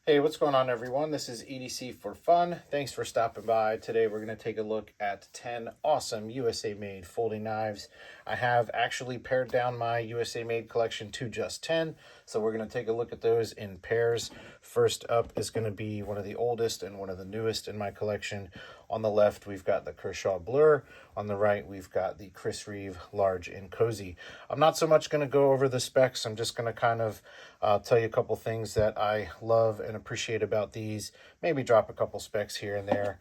Hey, what's going on, everyone? This is EDC for Fun. Thanks for stopping by. Today, we're going to take a look at 10 awesome USA made folding knives. I have actually pared down my USA made collection to just 10, so we're going to take a look at those in pairs. First up is going to be one of the oldest and one of the newest in my collection. On the left, we've got the Kershaw Blur. On the right, we've got the Chris Reeve Large and Cozy. I'm not so much going to go over the specs. I'm just going to kind of tell you a couple things that I love and appreciate about these. Maybe drop a couple specs here and there.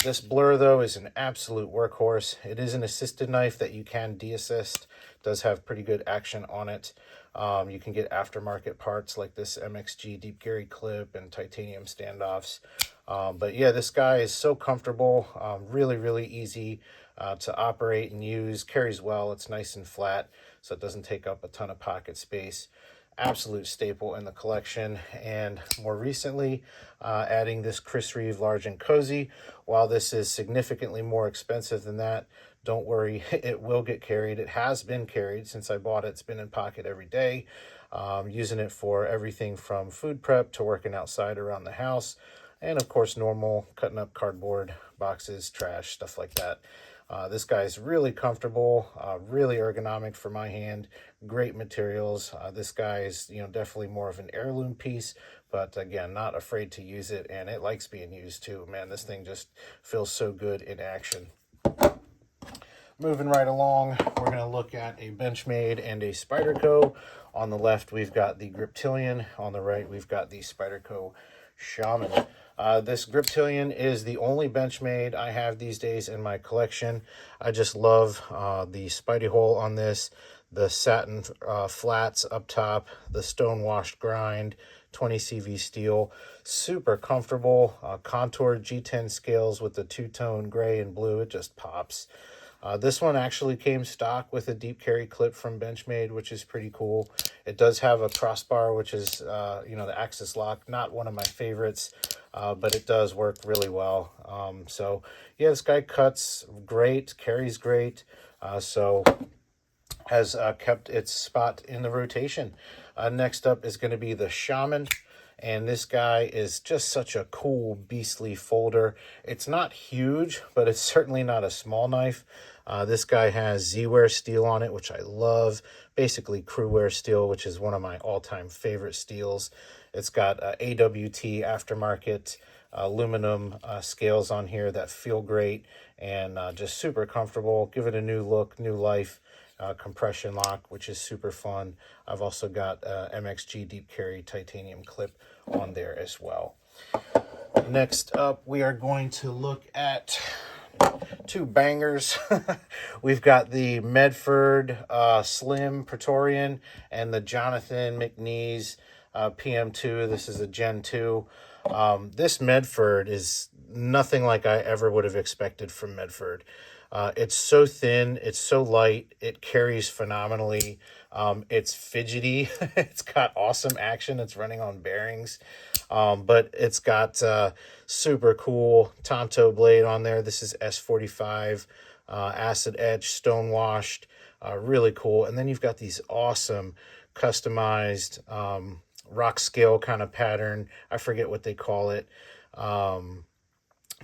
This Blur, though, is an absolute workhorse. It is an assisted knife that you can de-assist. It does have pretty good action on it. You can get aftermarket parts like this MXG deep carry clip and titanium standoffs. But yeah, this guy is so comfortable, really, really easy to operate and use, carries well. It's nice and flat, so it doesn't take up a ton of pocket space. Absolute staple in the collection. And more recently, adding this Chris Reeve Large and Cozy. While this is significantly more expensive than that, don't worry, it will get carried. It has been carried since I bought it. It's been in pocket every day. Using it for everything from food prep to working outside around the house. And of course, normal cutting up cardboard boxes, trash, stuff like that. This guy's really comfortable, really ergonomic for my hand, great materials. This guy is, definitely more of an heirloom piece, but again, not afraid to use it, and it likes being used too. Man, this thing just feels so good in action. Moving right along, we're going to look at a Benchmade and a Spyderco. On the left, we've got the Griptilian. On the right, we've got the Spyderco Shaman. This Griptilian is the only Benchmade I have these days in my collection. I just love the Spidey hole on this, the satin flats up top, the stone washed grind, 20 CV steel, super comfortable, contoured G10 scales with the two-tone gray and blue. It just pops. This one actually came stock with a deep carry clip from Benchmade, which is pretty cool. It does have a crossbar, which is, the Axis lock. Not one of my favorites, but it does work really well. So, yeah, this guy cuts great, carries great, so has kept its spot in the rotation. Next up is going to be the Shaman. And this guy is just such a cool, beastly folder. It's not huge, but it's certainly not a small knife. This guy has Z-Wear steel on it, which I love. Basically, Crewwear steel, which is one of my all-time favorite steels. It's got AWT aftermarket aluminum scales on here that feel great and just super comfortable. Give it a new look, new life. Compression lock, which is super fun. I've also got MXG deep carry titanium clip on there as well. Next up, we are going to look at two bangers. We've got the Medford Slim Praetorian and the Jonathan McNees PM2. This is a Gen 2. This Medford is nothing like I ever would have expected from Medford. It's so thin, it's so light, it carries phenomenally. It's fidgety, it's got awesome action, it's running on bearings, but it's got super cool Tonto blade on there. This is S45, acid etched, stone washed, really cool. And then you've got these awesome customized rock scale kind of pattern. I forget what they call it.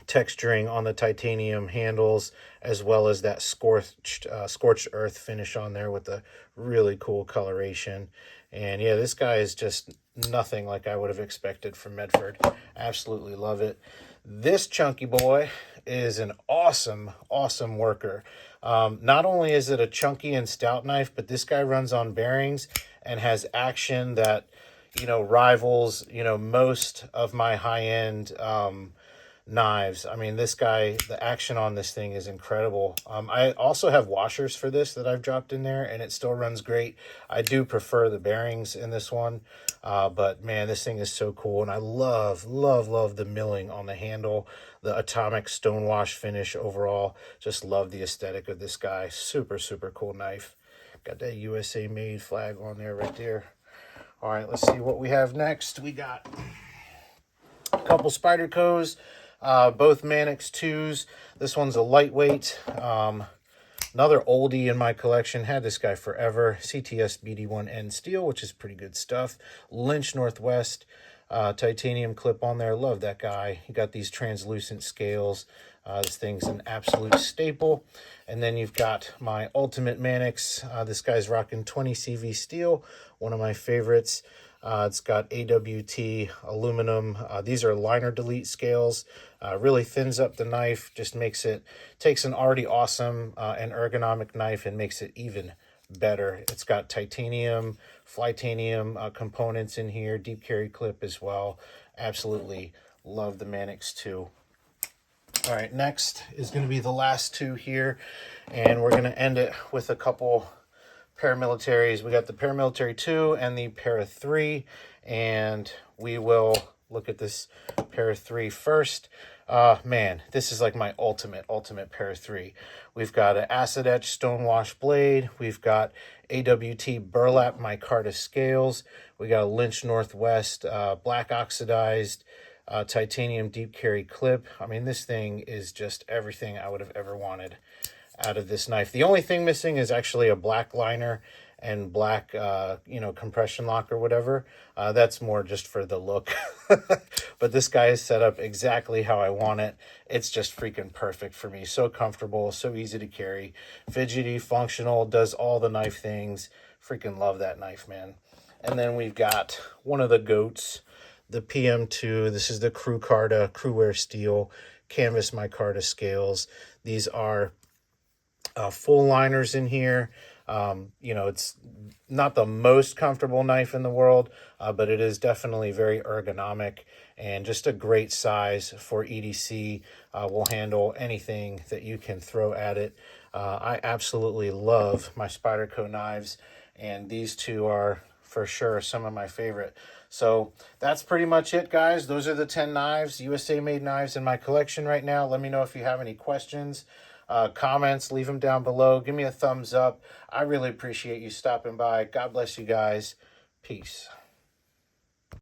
Texturing on the titanium handles, as well as that scorched earth finish on there with the really cool coloration. And yeah, this guy is just nothing like I would have expected from Medford. Absolutely love it. This chunky boy is an awesome worker. Not only is it a chunky and stout knife, but this guy runs on bearings and has action that rivals most of my high-end knives. I mean, this guy, the action on this thing is incredible. I also have washers for this that I've dropped in there, and it still runs great. I do prefer the bearings in this one, but man, this thing is so cool, and I love the milling on the handle, the atomic stonewash finish overall. Just love the aesthetic of this guy. Super cool knife. Got that USA made flag on there right there. All right, let's see what we have next. We got a couple Spydercos. Both Manix 2s. This one's a lightweight. Another oldie in my collection. Had this guy forever. CTS BD1N steel, which is pretty good stuff. Lynch Northwest. titanium clip on there. Love that guy. You got these translucent scales. This thing's an absolute staple. And then you've got my Ultimate Mannix. This guy's rocking 20 CV steel, one of my favorites. It's got AWT aluminum. These are liner delete scales. Really thins up the knife, just takes an already awesome and ergonomic knife and makes it even better. It's got titanium, flytanium components in here, deep carry clip as well. Absolutely love the Mannix 2. All right, next is going to be the last two here, and we're going to end it with a couple paramilitaries. We got the paramilitary 2 and the para 3, and we will look at this para 3 first. Man, this is like my ultimate para 3. We've got an acid etch stonewash blade. We've got AWT burlap micarta scales. We got a Lynch Northwest black oxidized titanium deep carry clip. I mean, this thing is just everything I would have ever wanted out of this knife. The only thing missing is actually a black liner and black, compression lock or whatever. That's more just for the look. But this guy is set up exactly how I want it. It's just freaking perfect for me. So comfortable, so easy to carry, fidgety, functional, does all the knife things. Freaking love that knife, man. And then we've got one of the goats, the PM2. This is the Crucarta Cruwear Steel canvas micarta scales. These are full liners in here. It's not the most comfortable knife in the world, but it is definitely very ergonomic and just a great size for EDC. Will handle anything that you can throw at it. I absolutely love my Spyderco knives, and these two are for sure some of my favorite. So that's pretty much it, guys. Those are the 10 knives, USA made knives in my collection right now. Let me know if you have any questions, comments, leave them down below. Give me a thumbs up. I really appreciate you stopping by. God bless you guys. Peace.